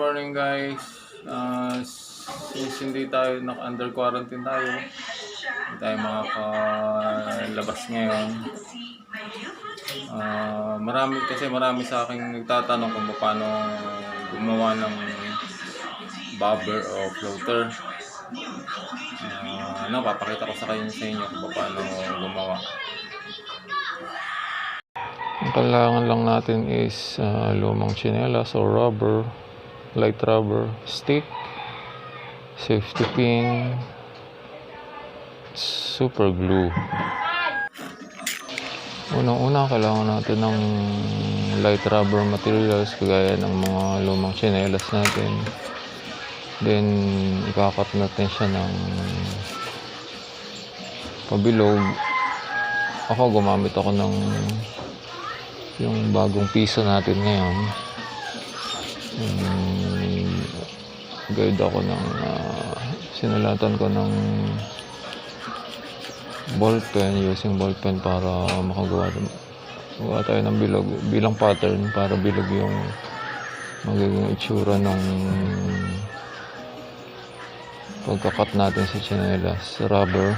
morning guys. Since hindi tayo under quarantine tayo, hindi tayo makakalabas ngayon. Marami sa akin nagtatanong kung paano gumawa ng bobber o floater. Papakita ko sa inyo kung paano gumawa. Ang kailangan lang natin is lumang tsinelas o rubber, light rubber, stick, safety pin, super glue. Unang-una kailangan natin ng light rubber materials kagaya ng mga lumang tsinelas natin. Then ikakat natin siya ng pabilog. Ako gumamit ako ng yung bagong piso natin ngayon. Guide ako ng sinulatan ko ng ballpen, using ballpen para makagawa tayo ng bilog bilang pattern para bilog yung magiging itsura ng pagkakat natin sa tsinelas rubber.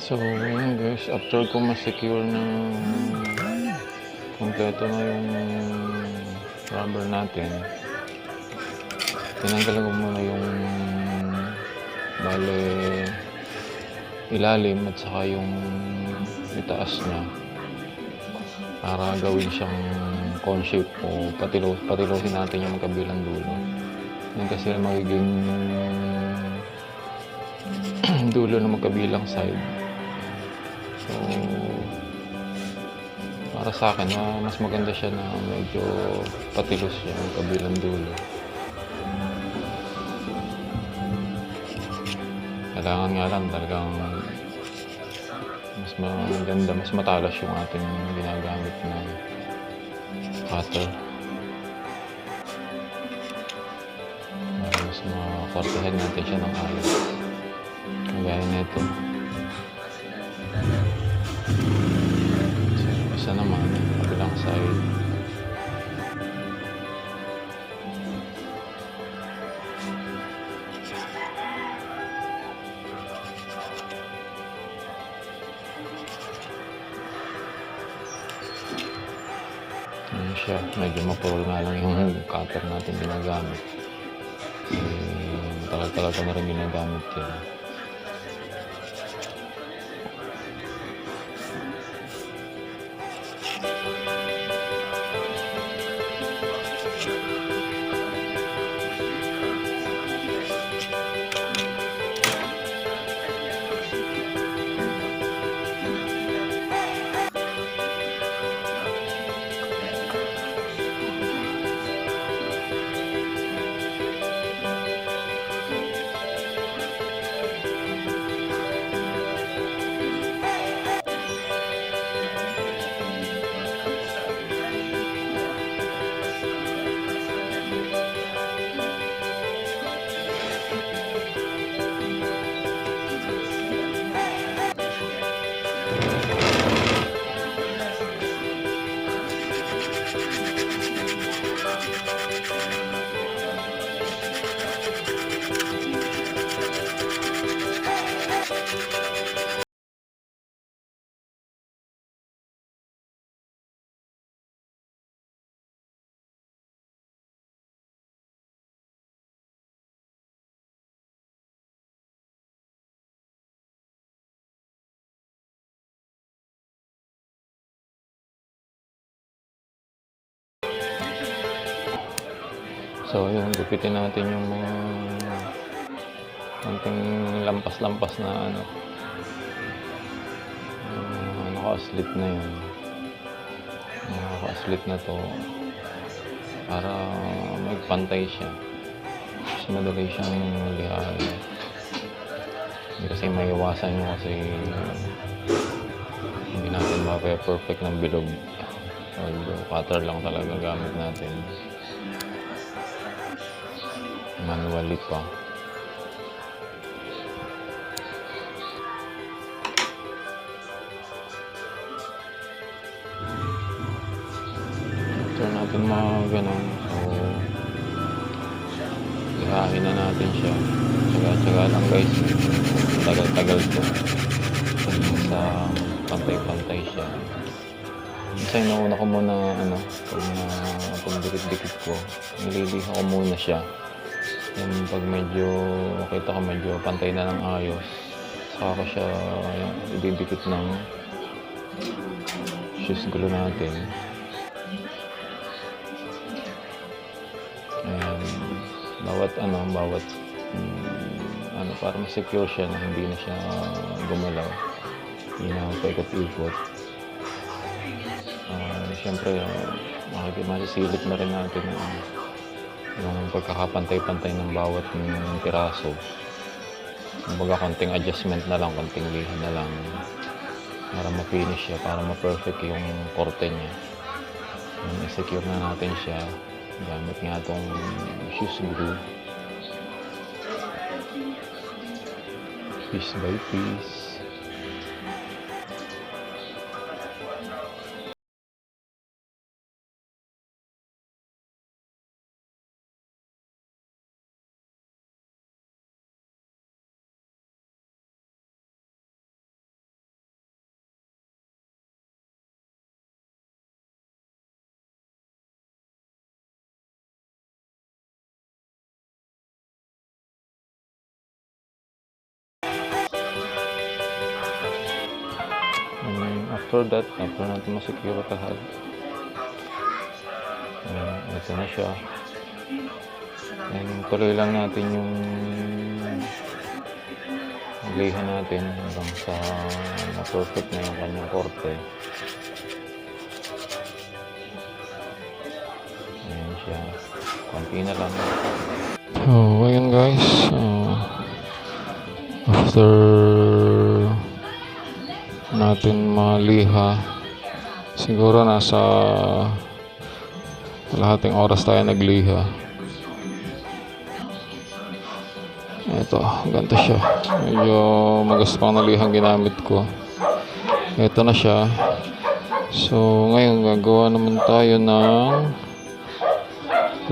So, ayun guys, after ko ma-secure ng kumpleto na yung rubber natin, tinanggal ko muna yung bale ilalim at saka yung itaas niya para gawin siyang cone shape o patilusin natin yung magkabilang dulo. Yan kasi magiging dulo ng magkabilang side. So, para sa akin, mas maganda siya na medyo patilos siya ang kabilang dulo. Kailangan nga lang talagang mas maganda, mas matalas yung ating ginagamit na cutter. Para mas makortehan natin siya ng ayos. Kagaya nito. So, isa naman, kabilang side. Ano siya, medyo mapurol nga lang yung cutter natin ginagamit. Tagal-tagal ko na rin ginagamit yun. So, yung gupitin natin yung mga konting lampas-lampas na naka-slit na yun. Naka-slit na to para magpantay siya. Mas madali siyang lihain. Hindi kasi maiwasan nyo kasi hindi natin mapa-perfect ng bilog. Although cutter lang talaga gamit natin. Manually pa. After natin mga ganun, so lihain na natin siya. Tsaga-tsaga lang guys, tagal-tagal to sa pantay-pantay siya. Kasi nauna ko muna pag dikit-dikit ko, nililiha ko muna siya. Yan, pag medyo makita ko medyo pantay na ng ayos, saka ko siya ididikit ng shoes glue natin. Ayan, bawat para ma-secure siya na hindi na siya gumalaw, hindi na paikot-ikot. Siyempre masisilip na rin natin yung pagkakapantay-pantay ng bawat piraso. Kumbaga konting adjustment na lang, konting liha na lang para ma-finish siya, para ma-perfect yung korte niya. I-secure na natin siya gamit nga itong shoes glue, piece by piece. after natin masecure lahat. Ito na siya. And tuloy lang natin yung liha natin hanggang sa na-perfect na yung kanyang korte. Ayan siya. Konti na lang. So, ayun guys. After natin maliha, siguro nasa kalahating oras tayo nagliha. Ito, ganito siya. Medyo magaspang na lihang ginamit ko. Ito na siya. So, ngayon gagawa naman tayo ng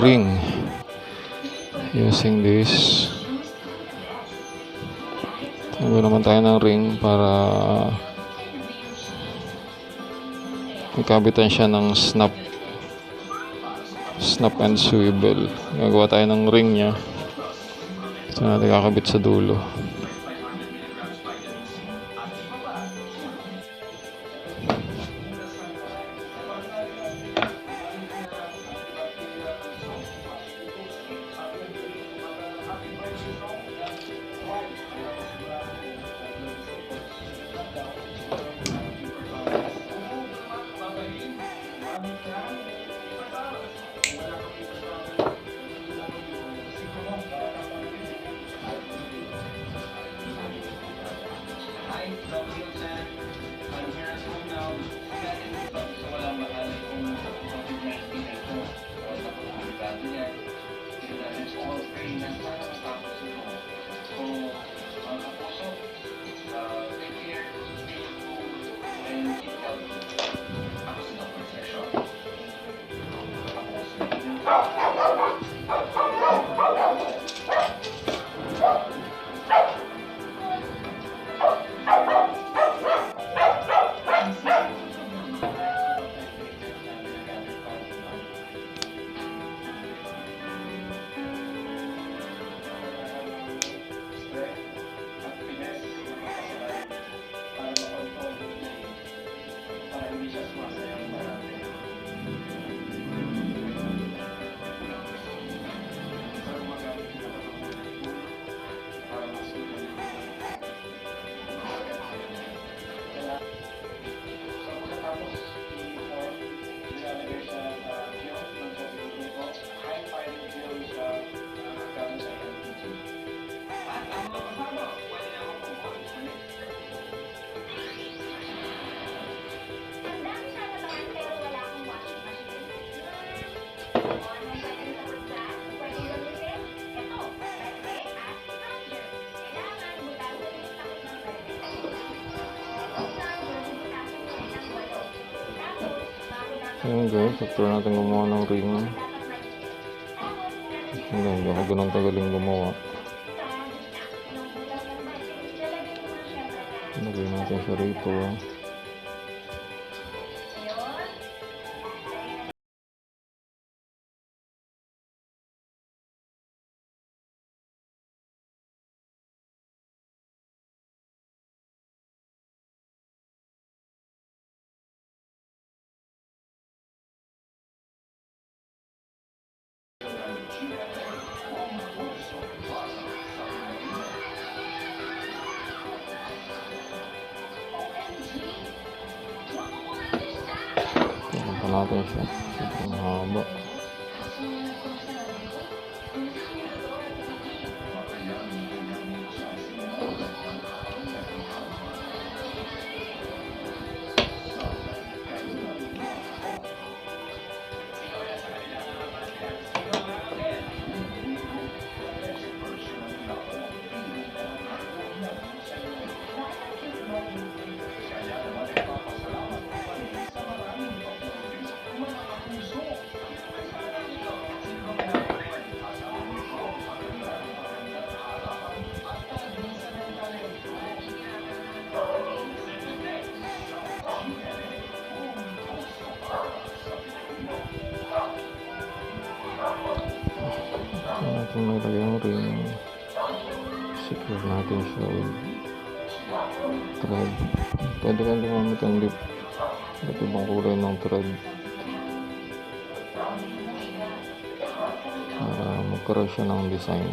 ring using this. Gagawa naman tayo ng ring para ikabitan siya ng snap and swivel. Gagawa tayo ng ring niya. Ito natin kakabit sa dulo. Ayan guys, after natin gumawa ng ring, hindi ako ganun tagaling gumawa. Lagay natin siya rito. Tignan pa natin siya. Sobrang haba. Natin may lagay yung ring. Secure natin siya with thread. Pwede kang gumamit ng lip Iba't ibang kulay ng thread. Para magkaroon siya ng design.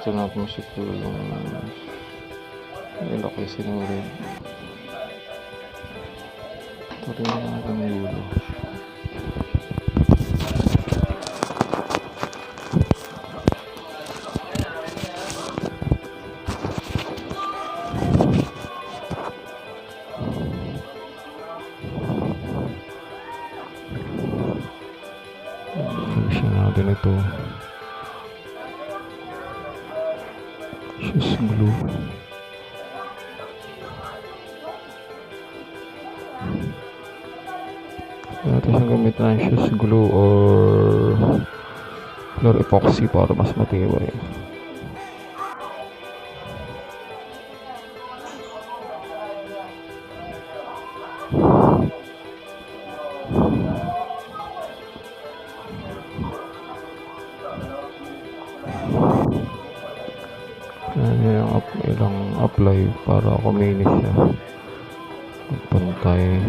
Ito natin secure yung ilaki sinurid. Ito rin natin yung dulo. Finish natin ito. Shoes glue. Natin siyang gamitan ng shoes glue or floor epoxy para mas matibay. Ilang apply para kuminis siya pantay.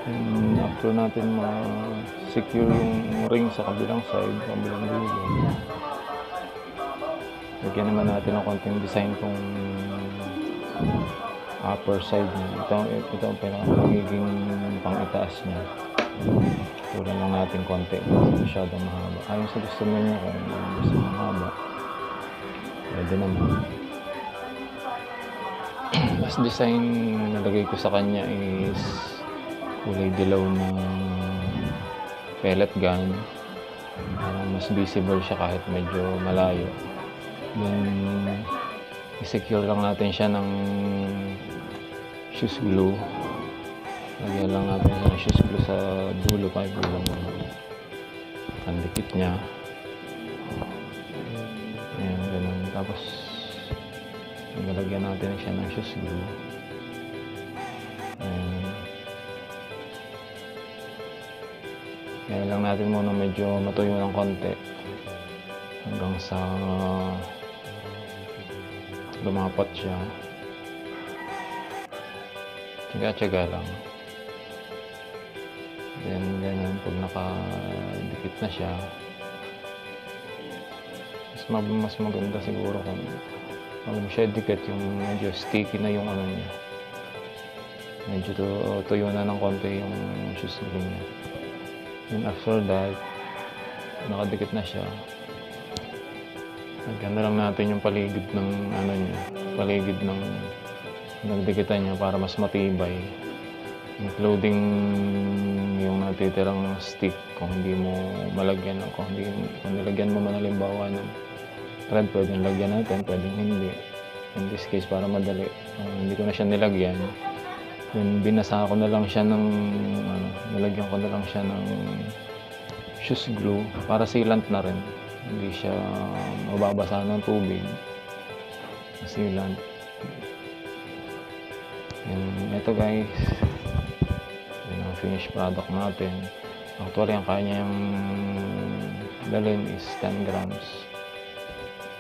And after natin ma-secure yung ring sa kabilang side, kabilang dulo, lagyan naman natin ng konting design tong upper side niya. Ito ang pinaka magiging pang itaas niya. tulan lang natin konti kasi masyadong mahaba. Ayon sa gusto mo niya, kung gusto mo mahaba, pwede naman. Last design nalagay ko sa kanya is kulay dilaw na pellet gun. Mas visible siya kahit medyo malayo. Then i-secure lang natin siya ng shoes glue. Lagyan lang natin siya ng shoes glue sa dulo pa bilang ang dikit niya. Ayan, ganun. Tapos nalagyan natin siya ng shoes glue. Ayan. Kaya lang natin muna medyo matuyo ng konti hanggang sa lumapat siya. Tiyaga-tiyaga lang. Then ganun, pag nakadikit na siya, mas maganda siguro kung siya dikit, yung medyo sticky na yung ano niya. Medyo tuyo na ng konti yung shoes niya. And after that, nakadikit na siya. Naganda lang natin yung paligid ng ano niya, paligid ng nagdikitan niya para mas matibay. Including yung natitirang stick, kung hindi mo malagyan, kung nilagyan mo man halimbawa ng thread, pwedeng lagyan natin, pwedeng hindi. In this case, para madali, hindi ko na siya nilagyan. Then binasa ko na lang siya ng nilagyan ko na lang siya ng shoes glue para sealant na rin. Hindi siya mababasa ng tubig. Sealant. And ito guys, yun ang finished product natin. Actually, ang kaya niyang dalhin is 10 grams.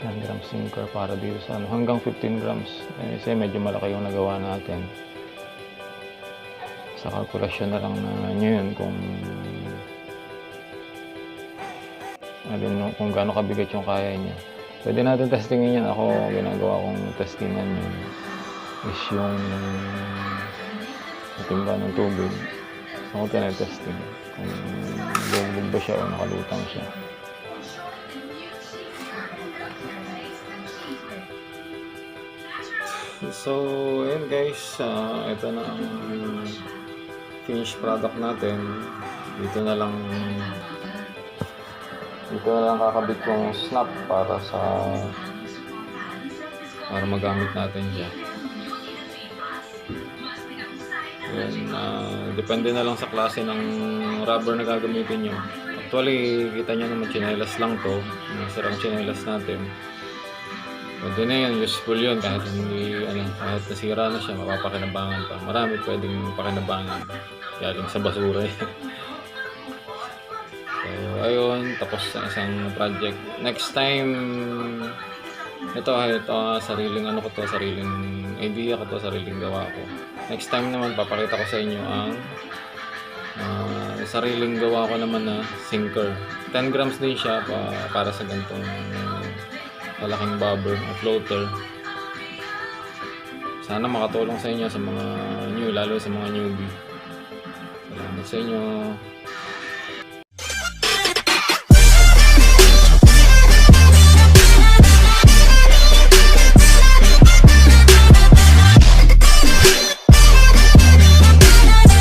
10 grams sinker para dito sa hanggang 15 grams. Kasi medyo malaki yung nagawa natin. Sa kalkulasyon na lang na nyo yun kung gaano kabigat yung kaya niya. Pwede natin testingin yan. Ako, ginagawa kong testingan yun is yung natimba ng tubig. Ako tinetesting kung bugbog ba siya o nakalutang siya. So, ayun guys, ito na ang finished product natin. Dito na lang kakabit yung snap para magamit natin siya. Then, depende na lang sa klase ng rubber na gagamitin nyo. Actually, kita nyo naman, chinelas lang to. Nasirang chinelas natin. Pwede na yan, useful yun kahit kahit nasira na siya, mapapakinabangan pa. Marami pwedeng pakinabangan galing sa basura. So, ayun, tapos na isang project. Next time, ito sariling idea ko to, sariling gawa ko. Next time naman, papakita ko sa inyo ang sariling gawa ko naman na sinker. 10 grams din siya para sa ganitong malaking bobber o floater. Sana makatulong sa inyo sa mga lalo sa mga newbie. Salamat sa inyo.